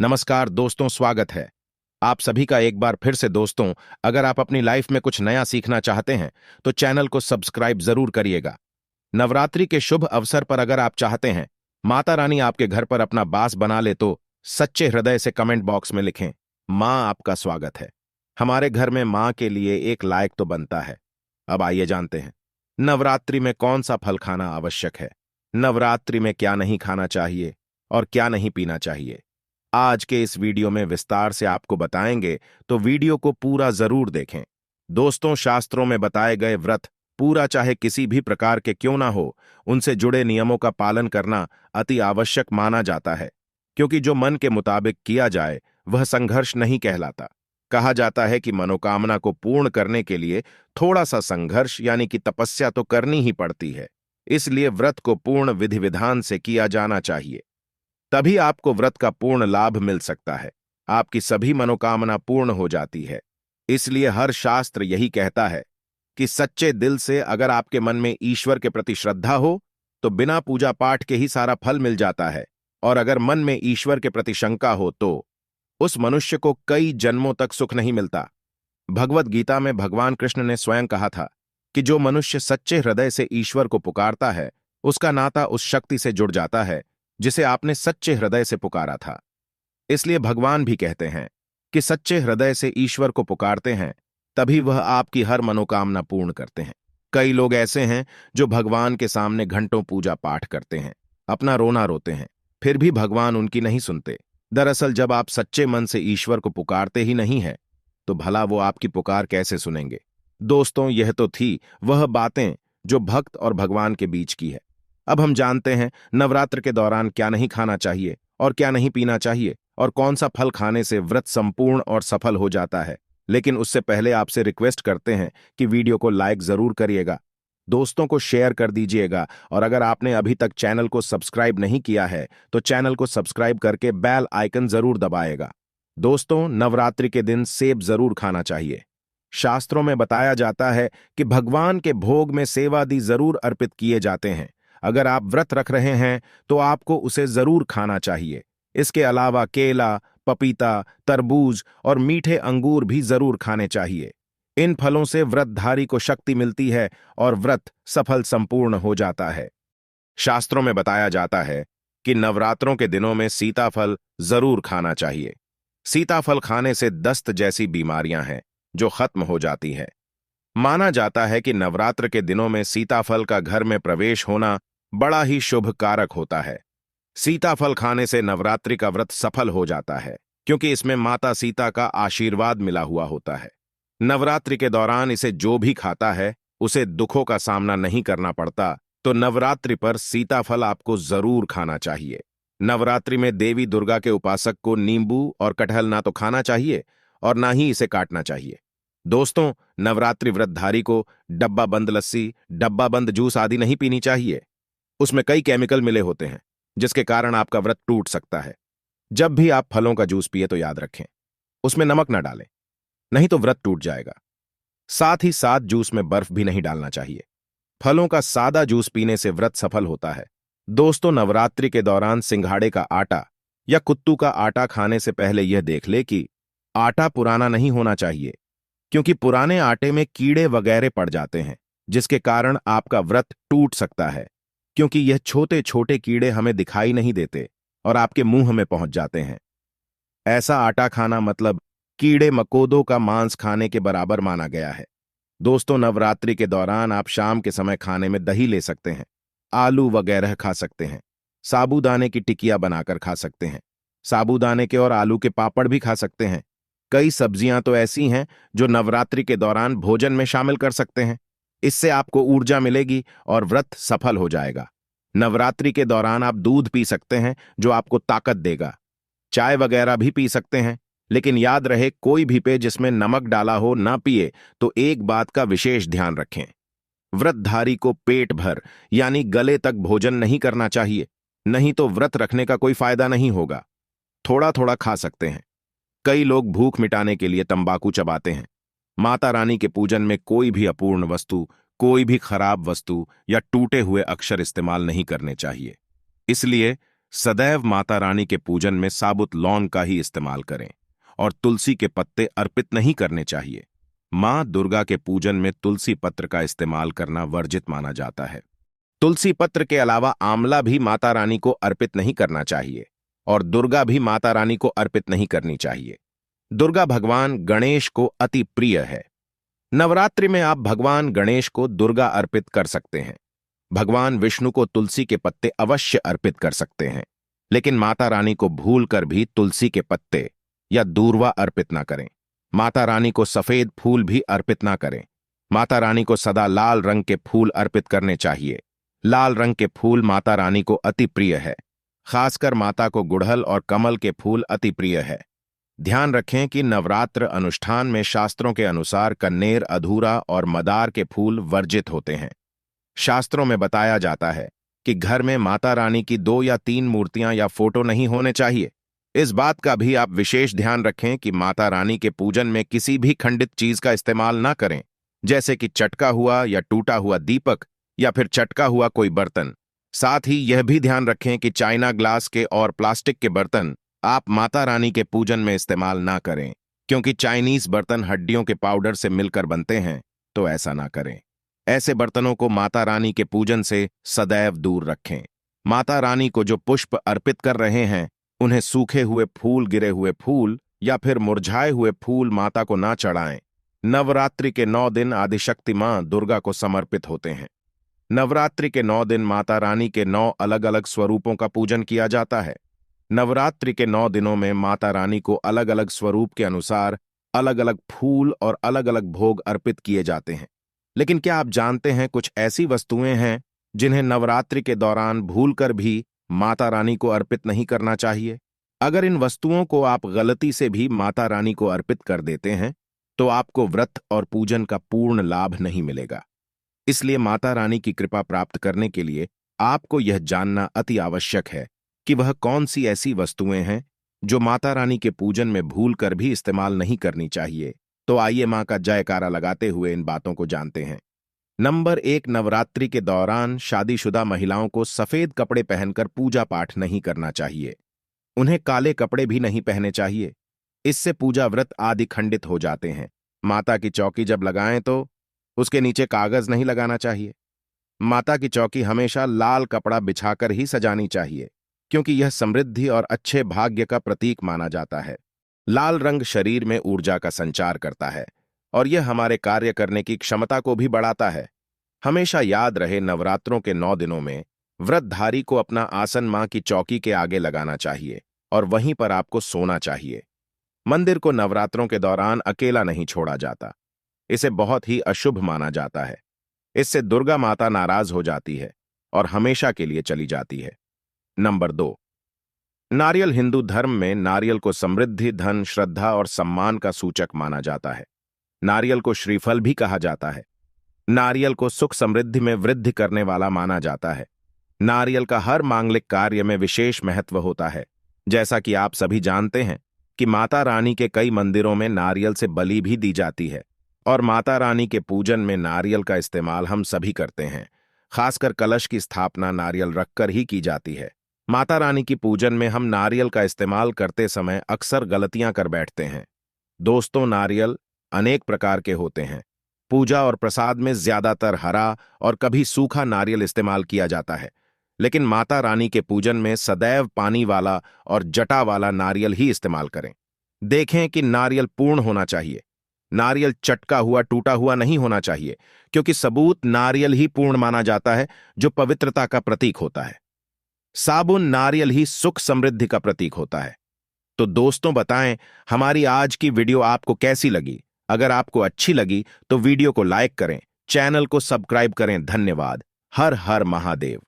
नमस्कार दोस्तों, स्वागत है आप सभी का एक बार फिर से। दोस्तों, अगर आप अपनी लाइफ में कुछ नया सीखना चाहते हैं तो चैनल को सब्सक्राइब जरूर करिएगा। नवरात्रि के शुभ अवसर पर अगर आप चाहते हैं माता रानी आपके घर पर अपना बास बना ले तो सच्चे हृदय से कमेंट बॉक्स में लिखें, मां आपका स्वागत है। हमारे घर में मां के लिए एक लायक तो बनता है। अब आइए जानते हैं नवरात्रि में कौन सा फल खाना आवश्यक है, नवरात्रि में क्या नहीं खाना चाहिए और क्या नहीं पीना चाहिए। आज के इस वीडियो में विस्तार से आपको बताएंगे, तो वीडियो को पूरा जरूर देखें। दोस्तों, शास्त्रों में बताए गए व्रत पूरा चाहे किसी भी प्रकार के क्यों ना हो, उनसे जुड़े नियमों का पालन करना अति आवश्यक माना जाता है, क्योंकि जो मन के मुताबिक किया जाए वह संघर्ष नहीं कहलाता। कहा जाता है कि मनोकामना को पूर्ण करने के लिए थोड़ा सा संघर्ष यानी कि तपस्या तो करनी ही पड़ती है। इसलिए व्रत को पूर्ण विधि विधान से किया जाना चाहिए, तभी आपको व्रत का पूर्ण लाभ मिल सकता है, आपकी सभी मनोकामना पूर्ण हो जाती है। इसलिए हर शास्त्र यही कहता है कि सच्चे दिल से अगर आपके मन में ईश्वर के प्रति श्रद्धा हो तो बिना पूजा पाठ के ही सारा फल मिल जाता है, और अगर मन में ईश्वर के प्रति शंका हो तो उस मनुष्य को कई जन्मों तक सुख नहीं मिलता। भगवत गीता में भगवान कृष्ण ने स्वयं कहा था कि जो मनुष्य सच्चे हृदय से ईश्वर को पुकारता है उसका नाता उस शक्ति से जुड़ जाता है जिसे आपने सच्चे हृदय से पुकारा था। इसलिए भगवान भी कहते हैं कि सच्चे हृदय से ईश्वर को पुकारते हैं तभी वह आपकी हर मनोकामना पूर्ण करते हैं। कई लोग ऐसे हैं जो भगवान के सामने घंटों पूजा पाठ करते हैं, अपना रोना रोते हैं, फिर भी भगवान उनकी नहीं सुनते। दरअसल जब आप सच्चे मन से ईश्वर को पुकारते ही नहीं है तो भला वो आपकी पुकार कैसे सुनेंगे। दोस्तों, यह तो थी वह बातें जो भक्त और भगवान के बीच की है। अब हम जानते हैं नवरात्र के दौरान क्या नहीं खाना चाहिए और क्या नहीं पीना चाहिए, और कौन सा फल खाने से व्रत संपूर्ण और सफल हो जाता है। लेकिन उससे पहले आपसे रिक्वेस्ट करते हैं कि वीडियो को लाइक जरूर करिएगा, दोस्तों को शेयर कर दीजिएगा, और अगर आपने अभी तक चैनल को सब्सक्राइब नहीं किया है तो चैनल को सब्सक्राइब करके बेल आइकन जरूर दबाएगा। दोस्तों, नवरात्रि के दिन सेब जरूर खाना चाहिए। शास्त्रों में बताया जाता है कि भगवान के भोग में सेवादि जरूर अर्पित किए जाते हैं। अगर आप व्रत रख रहे हैं तो आपको उसे जरूर खाना चाहिए। इसके अलावा केला, पपीता, तरबूज और मीठे अंगूर भी जरूर खाने चाहिए। इन फलों से व्रतधारी को शक्ति मिलती है और व्रत सफल संपूर्ण हो जाता है। शास्त्रों में बताया जाता है कि नवरात्रों के दिनों में सीताफल जरूर खाना चाहिए। सीताफल खाने से दस्त जैसी बीमारियां हैं जो खत्म हो जाती है। माना जाता है कि नवरात्र के दिनों में सीताफल का घर में प्रवेश होना बड़ा ही शुभ कारक होता है। सीताफल खाने से नवरात्रि का व्रत सफल हो जाता है, क्योंकि इसमें माता सीता का आशीर्वाद मिला हुआ होता है। नवरात्रि के दौरान इसे जो भी खाता है उसे दुखों का सामना नहीं करना पड़ता, तो नवरात्रि पर सीताफल आपको जरूर खाना चाहिए। नवरात्रि में देवी दुर्गा के उपासक को नींबू और कटहल ना तो खाना चाहिए और ना ही इसे काटना चाहिए। दोस्तों, नवरात्रि व्रतधारी को डब्बा बंद लस्सी, डब्बा बंद जूस आदि नहीं पीनी चाहिए। उसमें कई केमिकल मिले होते हैं जिसके कारण आपका व्रत टूट सकता है। जब भी आप फलों का जूस पिए तो याद रखें उसमें नमक न डालें, नहीं तो व्रत टूट जाएगा। साथ ही साथ जूस में बर्फ भी नहीं डालना चाहिए। फलों का सादा जूस पीने से व्रत सफल होता है। दोस्तों, नवरात्रि के दौरान सिंघाड़े का आटा या कुत्तू का आटा खाने से पहले यह देख ले कि आटा पुराना नहीं होना चाहिए, क्योंकि पुराने आटे में कीड़े वगैरह पड़ जाते हैं जिसके कारण आपका व्रत टूट सकता है, क्योंकि यह छोटे छोटे कीड़े हमें दिखाई नहीं देते और आपके मुंह में पहुंच जाते हैं। ऐसा आटा खाना मतलब कीड़े मकोड़ों का मांस खाने के बराबर माना गया है। दोस्तों, नवरात्रि के दौरान आप शाम के समय खाने में दही ले सकते हैं, आलू वगैरह खा सकते हैं, साबूदाने की टिकिया बनाकर खा सकते हैं, साबूदाने के और आलू के पापड़ भी खा सकते हैं। कई सब्जियां तो ऐसी हैं जो नवरात्रि के दौरान भोजन में शामिल कर सकते हैं। इससे आपको ऊर्जा मिलेगी और व्रत सफल हो जाएगा। नवरात्रि के दौरान आप दूध पी सकते हैं जो आपको ताकत देगा। चाय वगैरह भी पी सकते हैं, लेकिन याद रहे कोई भी पेय जिसमें नमक डाला हो ना पिए। तो एक बात का विशेष ध्यान रखें, व्रतधारी को पेट भर यानी गले तक भोजन नहीं करना चाहिए, नहीं तो व्रत रखने का कोई फायदा नहीं होगा। थोड़ा थोड़ा खा सकते हैं। कई लोग भूख मिटाने के लिए तंबाकू चबाते हैं। माता रानी के पूजन में कोई भी अपूर्ण वस्तु, कोई भी खराब वस्तु या टूटे हुए अक्षर इस्तेमाल नहीं करने चाहिए। इसलिए सदैव माता रानी के पूजन में साबुत लौंग का ही इस्तेमाल करें और तुलसी के पत्ते अर्पित नहीं करने चाहिए। मां दुर्गा के पूजन में तुलसी पत्र का इस्तेमाल करना वर्जित माना जाता है। तुलसी पत्र के अलावा आंवला भी माता रानी को अर्पित नहीं करना चाहिए और दुर्गा भी माता रानी को अर्पित नहीं करनी चाहिए। दुर्गा भगवान गणेश को अति प्रिय है। नवरात्रि में आप भगवान गणेश को दुर्गा अर्पित कर सकते हैं। भगवान विष्णु को तुलसी के पत्ते अवश्य अर्पित कर सकते हैं, लेकिन माता रानी को भूलकर भी तुलसी के पत्ते या दूर्वा अर्पित ना करें। माता रानी को सफेद फूल भी अर्पित ना करें। माता रानी को सदा लाल रंग के फूल अर्पित करने चाहिए। लाल रंग के फूल माता रानी को अति प्रिय है। खासकर माता को गुड़हल और कमल के फूल अति प्रिय है। ध्यान रखें कि नवरात्र अनुष्ठान में शास्त्रों के अनुसार कन्नेर, अधूरा और मदार के फूल वर्जित होते हैं। शास्त्रों में बताया जाता है कि घर में माता रानी की 2 या 3 मूर्तियां या फोटो नहीं होने चाहिए। इस बात का भी आप विशेष ध्यान रखें कि माता रानी के पूजन में किसी भी खंडित चीज का इस्तेमाल ना करें, जैसे कि चटका हुआ या टूटा हुआ दीपक या फिर चटका हुआ कोई बर्तन। साथ ही यह भी ध्यान रखें कि चाइना ग्लास के और प्लास्टिक के बर्तन आप माता रानी के पूजन में इस्तेमाल ना करें, क्योंकि चाइनीज बर्तन हड्डियों के पाउडर से मिलकर बनते हैं, तो ऐसा ना करें। ऐसे बर्तनों को माता रानी के पूजन से सदैव दूर रखें। माता रानी को जो पुष्प अर्पित कर रहे हैं, उन्हें सूखे हुए फूल, गिरे हुए फूल या फिर मुरझाए हुए फूल माता को ना चढ़ाएं। नवरात्रि के 9 दिन आदिशक्ति मां दुर्गा को समर्पित होते हैं। नवरात्रि के 9 दिन माता रानी के 9 अलग अलग स्वरूपों का पूजन किया जाता है। नवरात्रि के 9 दिनों में माता रानी को अलग अलग स्वरूप के अनुसार अलग अलग फूल और अलग अलग भोग अर्पित किए जाते हैं। लेकिन क्या आप जानते हैं, कुछ ऐसी वस्तुएं हैं जिन्हें नवरात्रि के दौरान भूलकर भी माता रानी को अर्पित नहीं करना चाहिए। अगर इन वस्तुओं को आप गलती से भी माता रानी को अर्पित कर देते हैं, तो आपको व्रत और पूजन का पूर्ण लाभ नहीं मिलेगा। इसलिए माता रानी की कृपा प्राप्त करने के लिए आपको यह जानना अति आवश्यक है कि वह कौन सी ऐसी वस्तुएं हैं जो माता रानी के पूजन में भूलकर भी इस्तेमाल नहीं करनी चाहिए। तो आइए मां का जयकारा लगाते हुए इन बातों को जानते हैं। नंबर 1, नवरात्रि के दौरान शादीशुदा महिलाओं को सफेद कपड़े पहनकर पूजा पाठ नहीं करना चाहिए। उन्हें काले कपड़े भी नहीं पहने चाहिए। इससे पूजा व्रत आदि खंडित हो जाते हैं। माता की चौकी जब लगाएं तो उसके नीचे कागज नहीं लगाना चाहिए। माता की चौकी हमेशा लाल कपड़ा बिछाकर ही सजानी चाहिए, क्योंकि यह समृद्धि और अच्छे भाग्य का प्रतीक माना जाता है। लाल रंग शरीर में ऊर्जा का संचार करता है और यह हमारे कार्य करने की क्षमता को भी बढ़ाता है। हमेशा याद रहे, नवरात्रों के 9 दिनों में व्रतधारी को अपना आसन मां की चौकी के आगे लगाना चाहिए और वहीं पर आपको सोना चाहिए। मंदिर को नवरात्रों के दौरान अकेला नहीं छोड़ा जाता। इसे बहुत ही अशुभ माना जाता है। इससे दुर्गा माता नाराज हो जाती है और हमेशा के लिए चली जाती है। नंबर 2, नारियल। हिंदू धर्म में नारियल को समृद्धि, धन, श्रद्धा और सम्मान का सूचक माना जाता है। नारियल को श्रीफल भी कहा जाता है। नारियल को सुख समृद्धि में वृद्धि करने वाला माना जाता है। नारियल का हर मांगलिक कार्य में विशेष महत्व होता है। जैसा कि आप सभी जानते हैं कि माता रानी के कई मंदिरों में नारियल से बलि भी दी जाती है और माता रानी के पूजन में नारियल का इस्तेमाल हम सभी करते हैं। खासकर कलश की स्थापना नारियल रखकर ही की जाती है। माता रानी की पूजन में हम नारियल का इस्तेमाल करते समय अक्सर गलतियां कर बैठते हैं। दोस्तों, नारियल अनेक प्रकार के होते हैं। पूजा और प्रसाद में ज्यादातर हरा और कभी सूखा नारियल इस्तेमाल किया जाता है, लेकिन माता रानी के पूजन में सदैव पानी वाला और जटा वाला नारियल ही इस्तेमाल करें। देखें कि नारियल पूर्ण होना चाहिए। नारियल चटका हुआ, टूटा हुआ नहीं होना चाहिए, क्योंकि सबूत नारियल ही पूर्ण माना जाता है, जो पवित्रता का प्रतीक होता है। साबुन नारियल ही सुख समृद्धि का प्रतीक होता है। तो दोस्तों, बताएं हमारी आज की वीडियो आपको कैसी लगी। अगर आपको अच्छी लगी तो वीडियो को लाइक करें, चैनल को सब्सक्राइब करें। धन्यवाद। हर हर महादेव।